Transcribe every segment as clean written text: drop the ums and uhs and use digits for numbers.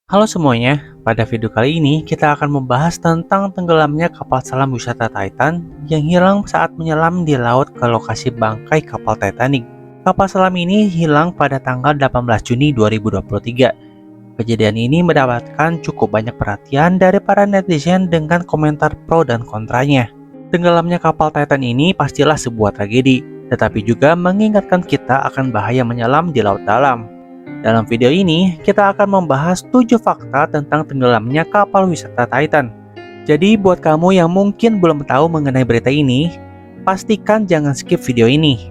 Halo semuanya, pada video kali ini kita akan membahas tentang tenggelamnya kapal selam wisata Titan yang hilang saat menyelam di laut ke lokasi bangkai kapal Titanic. Kapal selam ini hilang pada tanggal 18 Juni 2023. Kejadian ini mendapatkan cukup banyak perhatian dari para netizen dengan komentar pro dan kontranya. Tenggelamnya kapal Titan ini pastilah sebuah tragedi, tetapi juga mengingatkan kita akan bahaya menyelam di laut dalam. Dalam video ini, kita akan membahas 7 fakta tentang tenggelamnya kapal wisata Titan. Jadi, buat kamu yang mungkin belum tahu mengenai berita ini, pastikan jangan skip video ini.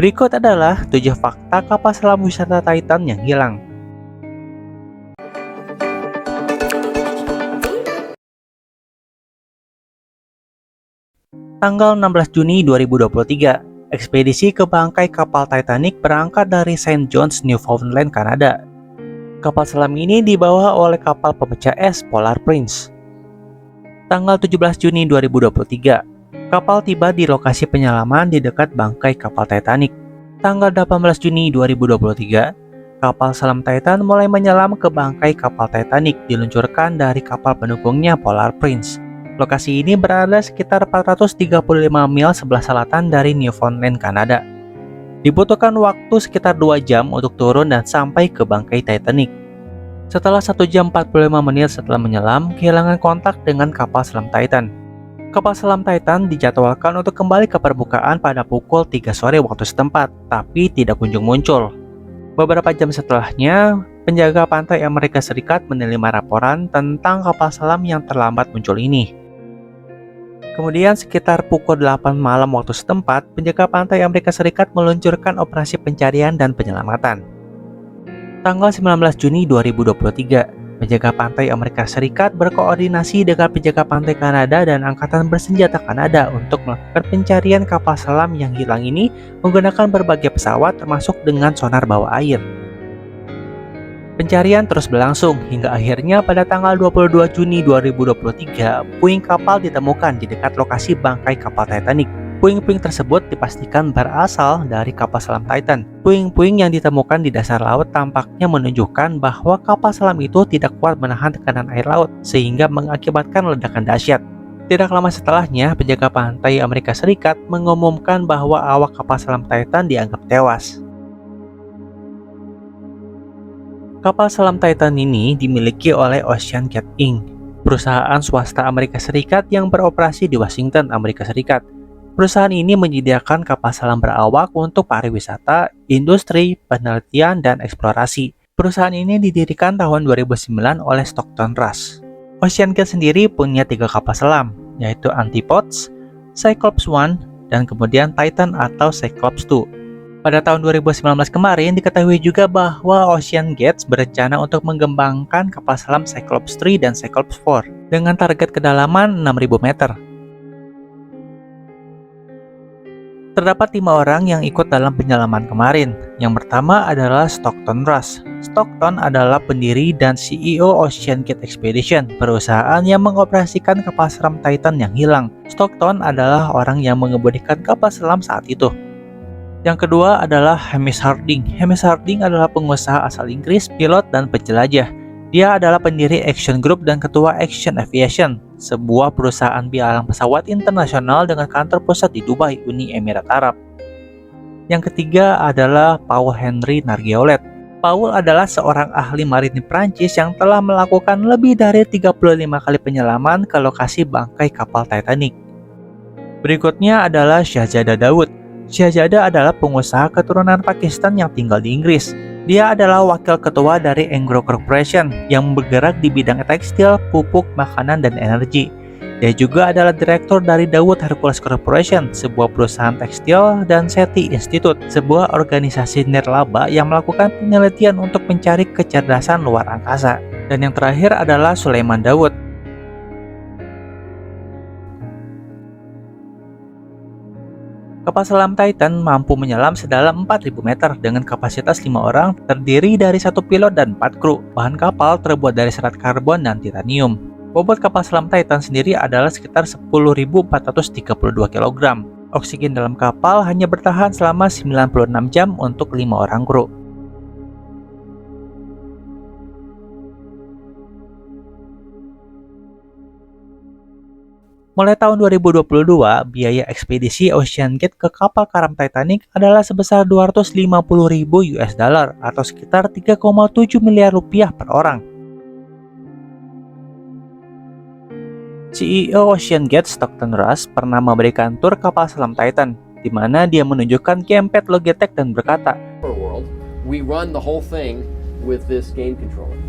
Berikut adalah 7 fakta kapal selam wisata Titan yang hilang. Tanggal 16 Juni 2023, ekspedisi ke bangkai kapal Titanic berangkat dari Saint John's, Newfoundland, Kanada. Kapal selam ini dibawa oleh kapal pemecah es Polar Prince. Tanggal 17 Juni 2023, kapal tiba di lokasi penyelaman di dekat bangkai kapal Titanic. Tanggal 18 Juni 2023, kapal selam Titan mulai menyelam ke bangkai kapal Titanic diluncurkan dari kapal pendukungnya Polar Prince. Lokasi ini berada sekitar 435 mil sebelah selatan dari Newfoundland, Kanada. Dibutuhkan waktu sekitar 2 jam untuk turun dan sampai ke bangkai Titanic. Setelah 1 jam 45 menit setelah menyelam, kehilangan kontak dengan kapal selam Titan. Kapal selam Titan dijadwalkan untuk kembali ke permukaan pada pukul 3 sore waktu setempat, tapi tidak kunjung muncul. Beberapa jam setelahnya, penjaga pantai Amerika Serikat menerima laporan tentang kapal selam yang terlambat muncul ini. Kemudian sekitar pukul 8 malam waktu setempat, penjaga pantai Amerika Serikat meluncurkan operasi pencarian dan penyelamatan. Tanggal 19 Juni 2023, penjaga pantai Amerika Serikat berkoordinasi dengan penjaga pantai Kanada dan Angkatan Bersenjata Kanada untuk melakukan pencarian kapal selam yang hilang ini menggunakan berbagai pesawat termasuk dengan sonar bawah air. Pencarian terus berlangsung hingga akhirnya pada tanggal 22 Juni 2023, puing kapal ditemukan di dekat lokasi bangkai kapal Titanic. Puing-puing tersebut dipastikan berasal dari kapal selam Titan. Puing-puing yang ditemukan di dasar laut tampaknya menunjukkan bahwa kapal selam itu tidak kuat menahan tekanan air laut, sehingga mengakibatkan ledakan dahsyat. Tidak lama setelahnya, penjaga pantai Amerika Serikat mengumumkan bahwa awak kapal selam Titan dianggap tewas. Kapal selam Titan ini dimiliki oleh OceanGate Inc., perusahaan swasta Amerika Serikat yang beroperasi di Washington, Amerika Serikat. Perusahaan ini menyediakan kapal selam berawak untuk pariwisata, industri, penelitian, dan eksplorasi. Perusahaan ini didirikan tahun 2009 oleh Stockton Rush. OceanGate sendiri punya 3 kapal selam, yaitu Antipodes, Cyclops One, dan kemudian Titan atau Cyclops Two. Pada tahun 2019 kemarin diketahui juga bahwa OceanGate berencana untuk mengembangkan kapal selam Cyclops 3 dan Cyclops 4 dengan target kedalaman 6.000 meter. Terdapat 5 orang yang ikut dalam penyelaman kemarin. Yang pertama adalah Stockton Rush. Stockton adalah pendiri dan CEO OceanGate Expedition, perusahaan yang mengoperasikan kapal selam Titan yang hilang. Stockton adalah orang yang mengemudikan kapal selam saat itu. Yang kedua adalah Hamish Harding. Hamish Harding adalah pengusaha asal Inggris, pilot, dan penjelajah. Dia adalah pendiri Action Group dan ketua Action Aviation, sebuah perusahaan pialang pesawat internasional dengan kantor pusat di Dubai, Uni Emirat Arab. Yang ketiga adalah Paul Henry Nargeolet. Paul adalah seorang ahli marini Prancis yang telah melakukan lebih dari 35 kali penyelaman ke lokasi bangkai kapal Titanic. Berikutnya adalah Shahzada Daud. Shahzada adalah pengusaha keturunan Pakistan yang tinggal di Inggris. Dia adalah wakil ketua dari Engro Corporation yang bergerak di bidang tekstil, pupuk, makanan, dan energi. Dia juga adalah direktur dari Dawood Hercules Corporation, sebuah perusahaan tekstil, dan SETI Institute, sebuah organisasi nirlaba yang melakukan penelitian untuk mencari kecerdasan luar angkasa. Dan yang terakhir adalah Sulaiman Dawood. Kapal selam Titan mampu menyelam sedalam 4.000 meter dengan kapasitas 5 orang, terdiri dari 1 pilot dan 4 kru. Bahan kapal terbuat dari serat karbon dan titanium. Bobot kapal selam Titan sendiri adalah sekitar 10.432 kg. Oksigen dalam kapal hanya bertahan selama 96 jam untuk 5 orang kru. Mulai tahun 2022, biaya ekspedisi Ocean Gate ke kapal karam Titanic adalah sebesar 250.000 US dollar atau sekitar 3,7 miliar rupiah per orang. CEO Ocean Gate Stockton Rush pernah memberikan tur kapal selam Titan, di mana dia menunjukkan gamepad Logitech dan berkata, World, we run the whole thing with this game controller.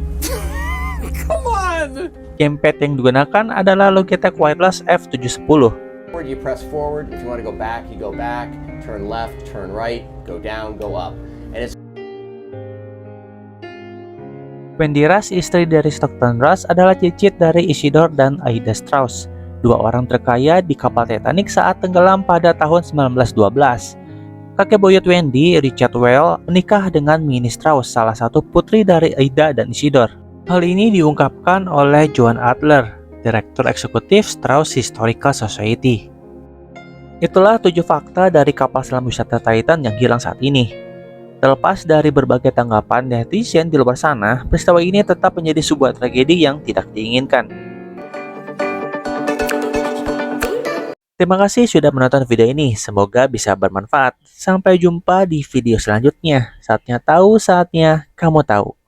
Come on! gamepad yang digunakan adalah Logitech Wireless F710. You press forward. If you want to go back, you go back. Turn left, turn right, go down, go up. And it's Wendy Rush, istri dari Stockton Rush, adalah cicit dari Isidore dan Aida Strauss, dua orang terkaya di kapal Titanic saat tenggelam pada tahun 1912. Kakek buyut Wendy, Richard Weil, menikah dengan Minnie Strauss, salah satu putri dari Aida dan Isidore. Hal ini diungkapkan oleh Joan Adler, Direktur Eksekutif Strauss Historical Society. Itulah 7 fakta dari kapal selam wisata Titan yang hilang saat ini. Terlepas dari berbagai tanggapan netizen di luar sana, peristiwa ini tetap menjadi sebuah tragedi yang tidak diinginkan. Terima kasih sudah menonton video ini, semoga bisa bermanfaat. Sampai jumpa di video selanjutnya. Saatnya tahu, saatnya kamu tahu.